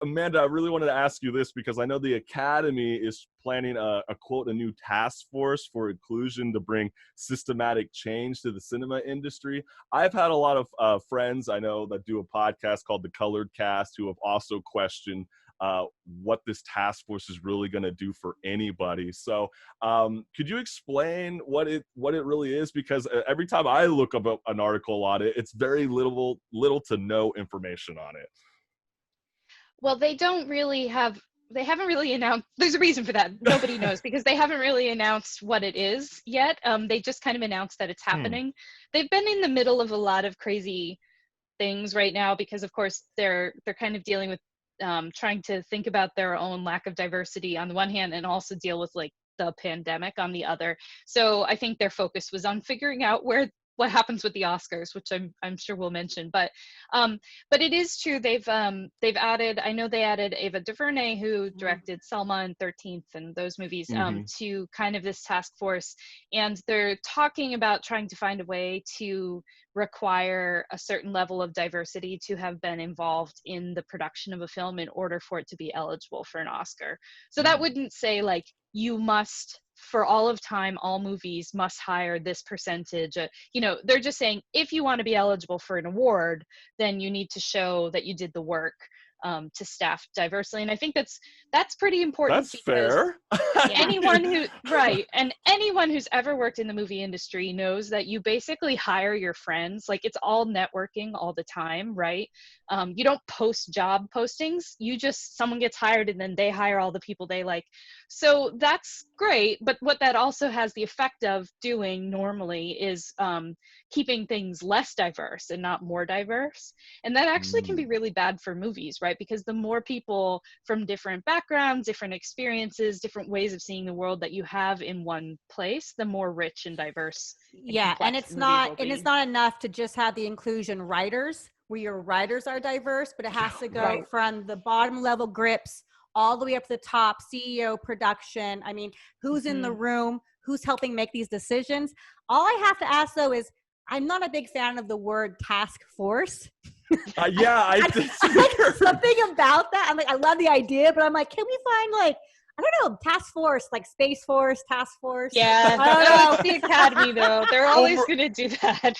Amanda, I really wanted to ask you this because I know the Academy is planning a new task force for inclusion to bring systematic change to the cinema industry. I've had a lot of friends I know that do a podcast called The Colored Cast who have also questioned what this task force is really going to do for anybody. So could you explain what it really is? Because every time I look up an article on it, it's very little to no information on it. Well, they haven't really announced, there's a reason for that. Nobody knows because they haven't really announced what it is yet. They just kind of announced that it's happening. They've been in the middle of a lot of crazy things right now because of course they're kind of dealing with trying to think about their own lack of diversity on the one hand and also deal with like the pandemic on the other. So I think their focus was on figuring out what happens with the Oscars, which I'm sure we'll mention. But it is true. They've added. I know they added Ava DuVernay, who directed Selma and 13th and those movies, to kind of this task force, and they're talking about trying to find a way to require a certain level of diversity to have been involved in the production of a film in order for it to be eligible for an Oscar. So that wouldn't say like you must, for all of time, all movies must hire this percentage. They're just saying if you want to be eligible for an award, then you need to show that you did the work to staff diversely. And I think that's pretty important. That's fair. anyone who's ever worked in the movie industry knows that you basically hire your friends. Like it's all networking all the time, right? You don't post job postings. Someone gets hired and then they hire all the people they like. So that's great. But what that also has the effect of doing normally is keeping things less diverse and not more diverse. And that actually can be really bad for movies, right? Because the more people from different backgrounds, different experiences, different ways of seeing the world that you have in one place, the more rich and diverse. And it's not enough to just have the inclusion writers, where your writers are diverse, but it has to go from the bottom level grips all the way up to the top, CEO, production. I mean, who's in the room, who's helping make these decisions? All I have to ask though is, I'm not a big fan of the word task force. I like something about that. I'm like, I love the idea, but I'm like, can we find like, I don't know, task force, like Space Force, task force? Yeah, I don't know. It's the Academy though. They're always going to do that.